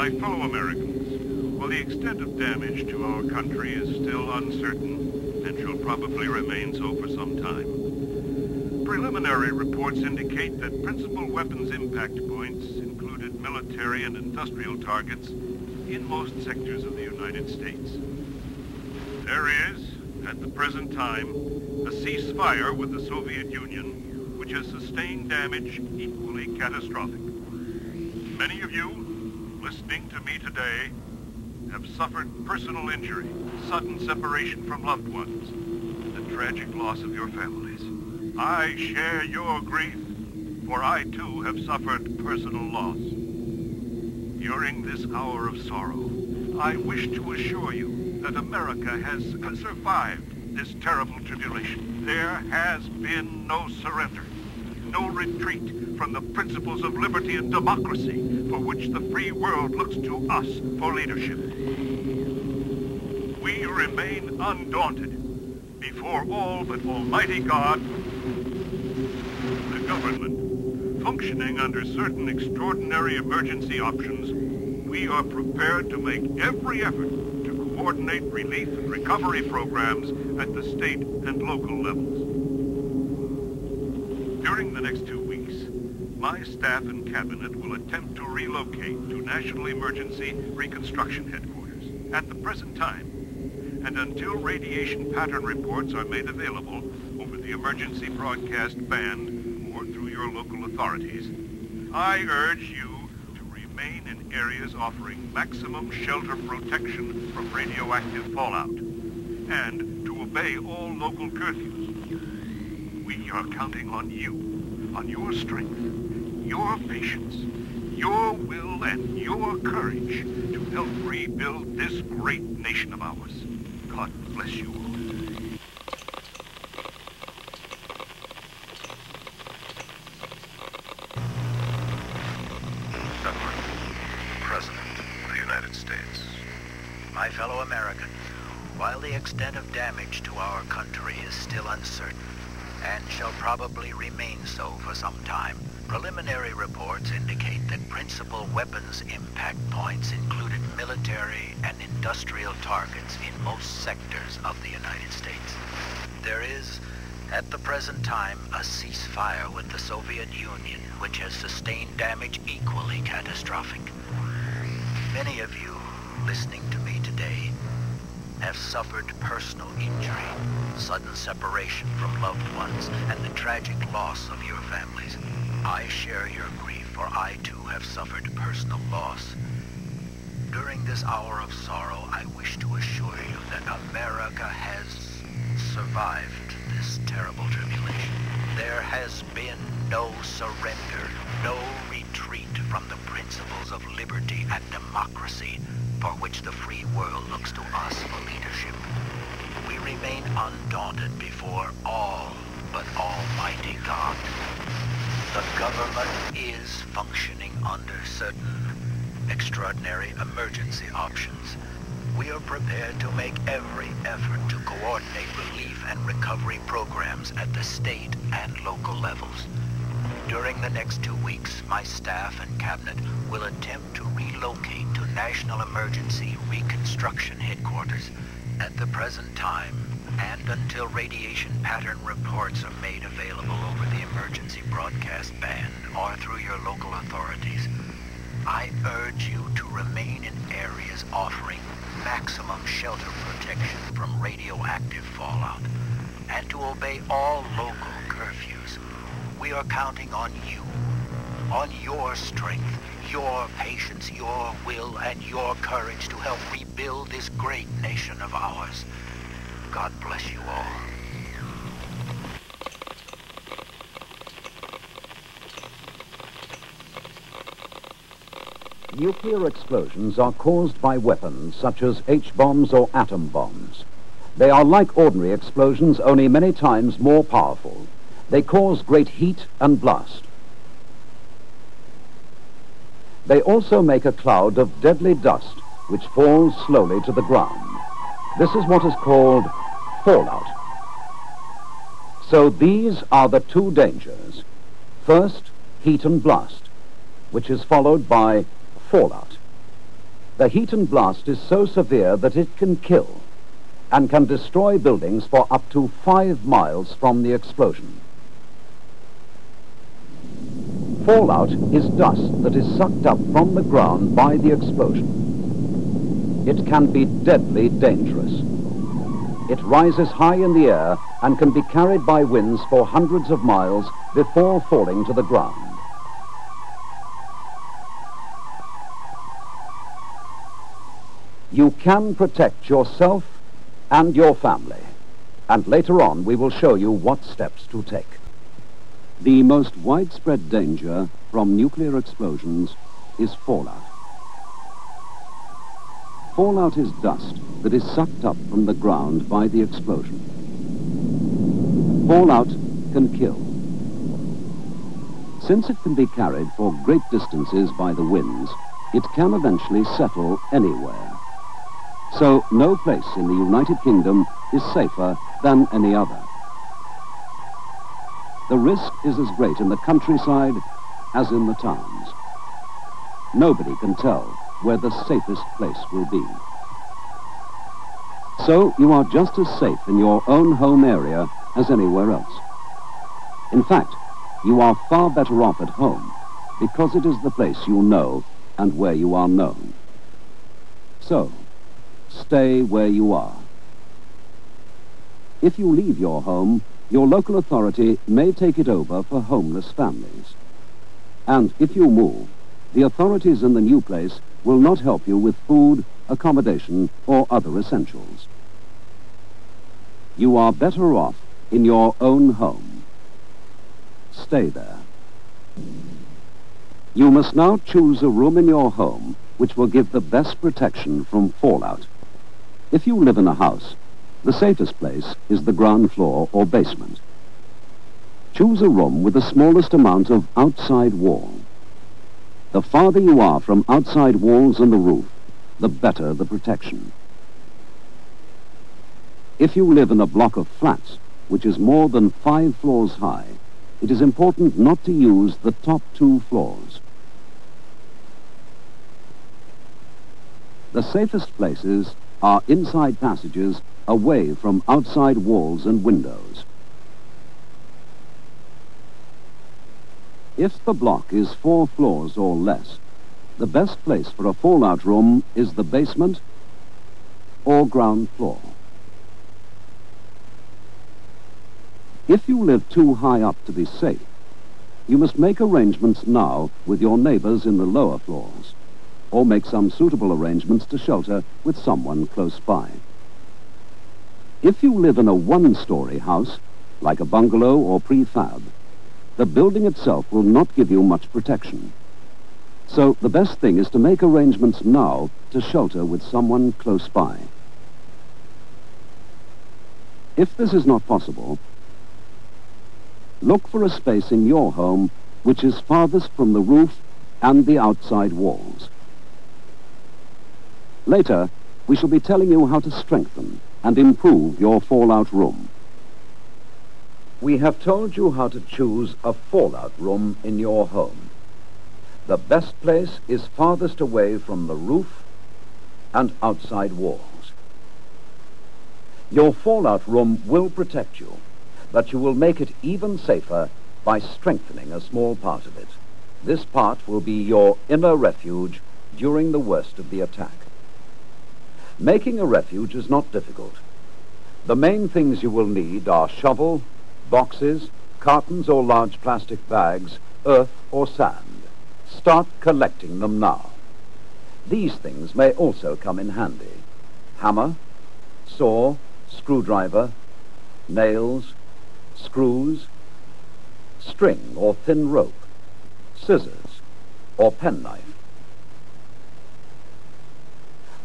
My fellow Americans, while the extent of damage to our country is still uncertain and shall probably remain so for some time, preliminary reports indicate that principal weapons impact points included military and industrial targets in most sectors of the United States. There is, at the present time, a ceasefire with the Soviet Union, which has sustained damage equally catastrophic. Many of you, listening to me today, have suffered personal injury, sudden separation from loved ones, and the tragic loss of your families. I share your grief, for I too have suffered personal loss. During this hour of sorrow, I wish to assure you that America has survived this terrible tribulation. There has been no surrender, no retreat from the principles of liberty and democracy for which the free world looks to us for leadership. We remain undaunted before all but Almighty God, the government. Functioning under certain extraordinary emergency options, we are prepared to make every effort to coordinate relief and recovery programs at the state and local levels. During the next 2 weeks, my staff and cabinet will attempt to relocate to National Emergency Reconstruction Headquarters. At the present time, and until radiation pattern reports are made available over the emergency broadcast band or through your local authorities, I urge you to remain in areas offering maximum shelter protection from radioactive fallout and to obey all local curfews. We are counting on you, on your strength, your patience, your will, and your courage to help rebuild this great nation of ours. God bless you all. President of the United States. My fellow Americans, while the extent of damage to our country is still uncertain, and shall probably remain so for some time, preliminary reports indicate that principal weapons impact points included military and industrial targets in most sectors of the United States. There is, at the present time, a ceasefire with the Soviet Union, which has sustained damage equally catastrophic. Many of you listening to me today have suffered personal injury, sudden separation from loved ones, and the tragic loss of your families. I share your grief, for I too have suffered personal loss. During this hour of sorrow, I wish to assure you that America has survived this terrible tribulation. There has been no surrender, no retreat from the principles of liberty and democracy for which the free world looks to us for leadership. We remain undaunted before all but Almighty God. The government is functioning under certain extraordinary emergency options. We are prepared to make every effort to coordinate relief and recovery programs at the state and local levels. During the next 2 weeks, my staff and cabinet will attempt to relocate to National Emergency Reconstruction Headquarters. At the present time, and until radiation pattern reports are made available over the emergency broadcast band or through your local authorities, I urge you to remain in areas offering maximum shelter protection from radioactive fallout and to obey all local curfews. We are counting on you, on your strength, your patience, your will, and your courage to help rebuild this great nation of ours. God bless you all. Nuclear explosions are caused by weapons such as H-bombs or atom bombs. They are like ordinary explosions, only many times more powerful. They cause great heat and blast. They also make a cloud of deadly dust which falls slowly to the ground. This is what is called fallout. So these are the two dangers. First, heat and blast, which is followed by fallout. The heat and blast is so severe that it can kill and can destroy buildings for up to 5 miles from the explosion. Fallout is dust that is sucked up from the ground by the explosion. It can be deadly dangerous. It rises high in the air and can be carried by winds for hundreds of miles before falling to the ground. You can protect yourself and your family, and later on we will show you what steps to take. The most widespread danger from nuclear explosions is fallout. Fallout is dust that is sucked up from the ground by the explosion. Fallout can kill. Since it can be carried for great distances by the winds, it can eventually settle anywhere. So no place in the United Kingdom is safer than any other. The risk is as great in the countryside as in the towns. Nobody can tell where the safest place will be. So you are just as safe in your own home area as anywhere else. In fact, you are far better off at home because it is the place you know and where you are known. So, stay where you are. If you leave your home, your local authority may take it over for homeless families. And if you move, the authorities in the new place will not help you with food, accommodation, or other essentials. You are better off in your own home. Stay there. You must now choose a room in your home which will give the best protection from fallout. If you live in a house, the safest place is the ground floor or basement. Choose a room with the smallest amount of outside wall. The farther you are from outside walls and the roof, the better the protection. If you live in a block of flats, which is more than 5 floors high, it is important not to use the top 2 floors. The safest places are inside passages away from outside walls and windows. If the block is 4 floors or less, the best place for a fallout room is the basement or ground floor. If you live too high up to be safe, you must make arrangements now with your neighbors in the lower floors, or make some suitable arrangements to shelter with someone close by. If you live in a 1-story house, like a bungalow or prefab, the building itself will not give you much protection. So the best thing is to make arrangements now to shelter with someone close by. If this is not possible, look for a space in your home which is farthest from the roof and the outside walls. Later, we shall be telling you how to strengthen and improve your fallout room. We have told you how to choose a fallout room in your home. The best place is farthest away from the roof and outside walls. Your fallout room will protect you, but you will make it even safer by strengthening a small part of it. This part will be your inner refuge during the worst of the attack. Making a refuge is not difficult. The main things you will need are shovel, boxes, cartons or large plastic bags, earth or sand. Start collecting them now. These things may also come in handy. Hammer, saw, screwdriver, nails, screws, string or thin rope, scissors or penknife.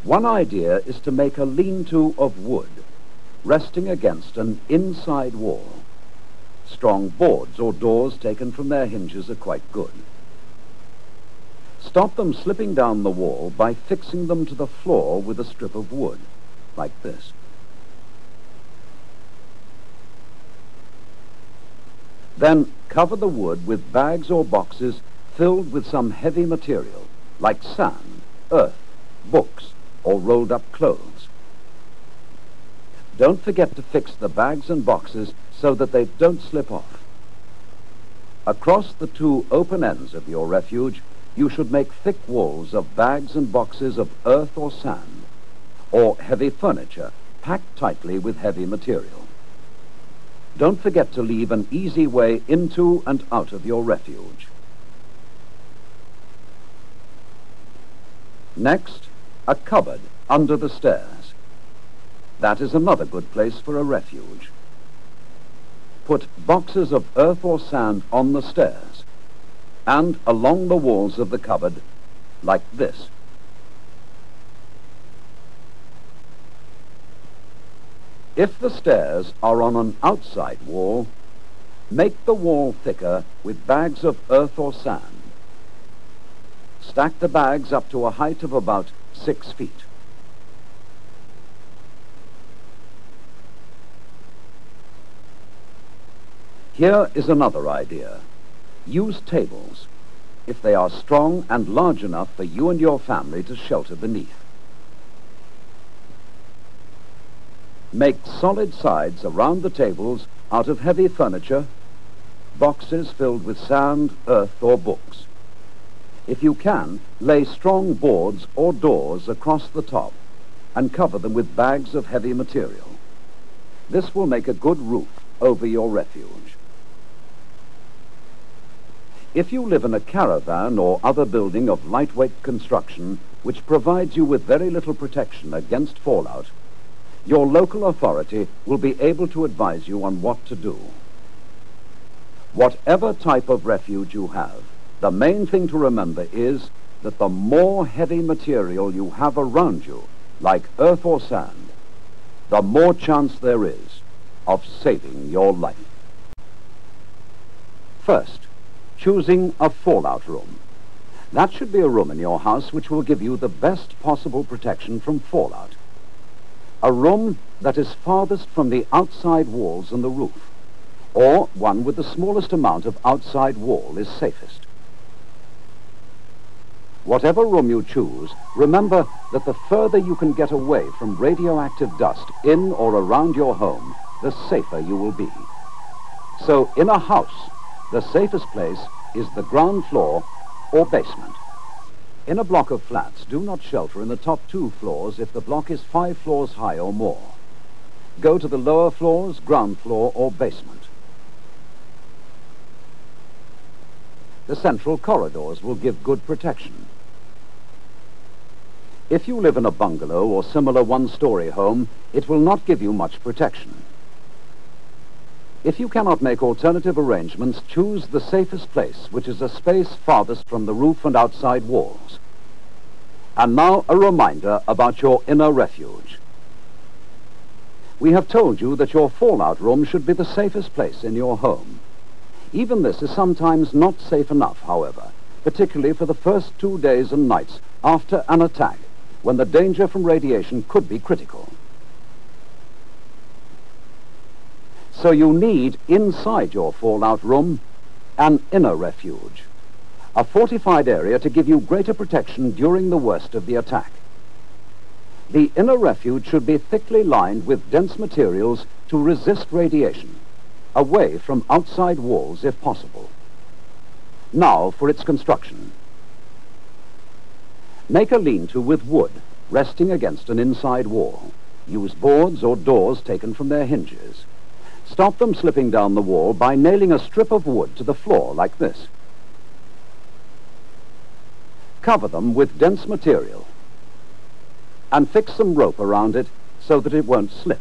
One idea is to make a lean-to of wood, resting against an inside wall. Strong boards or doors taken from their hinges are quite good. Stop them slipping down the wall by fixing them to the floor with a strip of wood, like this. Then cover the wood with bags or boxes filled with some heavy material, like sand, earth, books, or rolled up clothes. Don't forget to fix the bags and boxes so that they don't slip off. Across the two open ends of your refuge, you should make thick walls of bags and boxes of earth or sand, or heavy furniture packed tightly with heavy material. Don't forget to leave an easy way into and out of your refuge. Next, a cupboard under the stairs. That is another good place for a refuge. Put boxes of earth or sand on the stairs and along the walls of the cupboard, like this. If the stairs are on an outside wall, make the wall thicker with bags of earth or sand. Stack the bags up to a height of about 6 feet. Here is another idea. Use tables, if they are strong and large enough for you and your family to shelter beneath. Make solid sides around the tables out of heavy furniture, boxes filled with sand, earth, or books. If you can, lay strong boards or doors across the top and cover them with bags of heavy material. This will make a good roof over your refuge. If you live in a caravan or other building of lightweight construction which provides you with very little protection against fallout, your local authority will be able to advise you on what to do. Whatever type of refuge you have, the main thing to remember is that the more heavy material you have around you, like earth or sand, the more chance there is of saving your life. First, choosing a fallout room. That should be a room in your house which will give you the best possible protection from fallout. A room that is farthest from the outside walls and the roof, or one with the smallest amount of outside wall is safest. Whatever room you choose, remember that the further you can get away from radioactive dust in or around your home, the safer you will be. So in a house, the safest place is the ground floor or basement. In a block of flats, do not shelter in the top 2 floors if the block is 5 floors high or more. Go to the lower floors, ground floor, or basement. The central corridors will give good protection. If you live in a bungalow or similar one-story home, it will not give you much protection. If you cannot make alternative arrangements, choose the safest place, which is a space farthest from the roof and outside walls. And now a reminder about your inner refuge. We have told you that your fallout room should be the safest place in your home. Even this is sometimes not safe enough, however, particularly for the first 2 days and nights after an attack, when the danger from radiation could be critical. So you need, inside your fallout room, an inner refuge, a fortified area to give you greater protection during the worst of the attack. The inner refuge should be thickly lined with dense materials to resist radiation, away from outside walls if possible. Now for its construction. Make a lean-to with wood, resting against an inside wall. Use boards or doors taken from their hinges. Stop them slipping down the wall by nailing a strip of wood to the floor like this. Cover them with dense material and fix some rope around it so that it won't slip.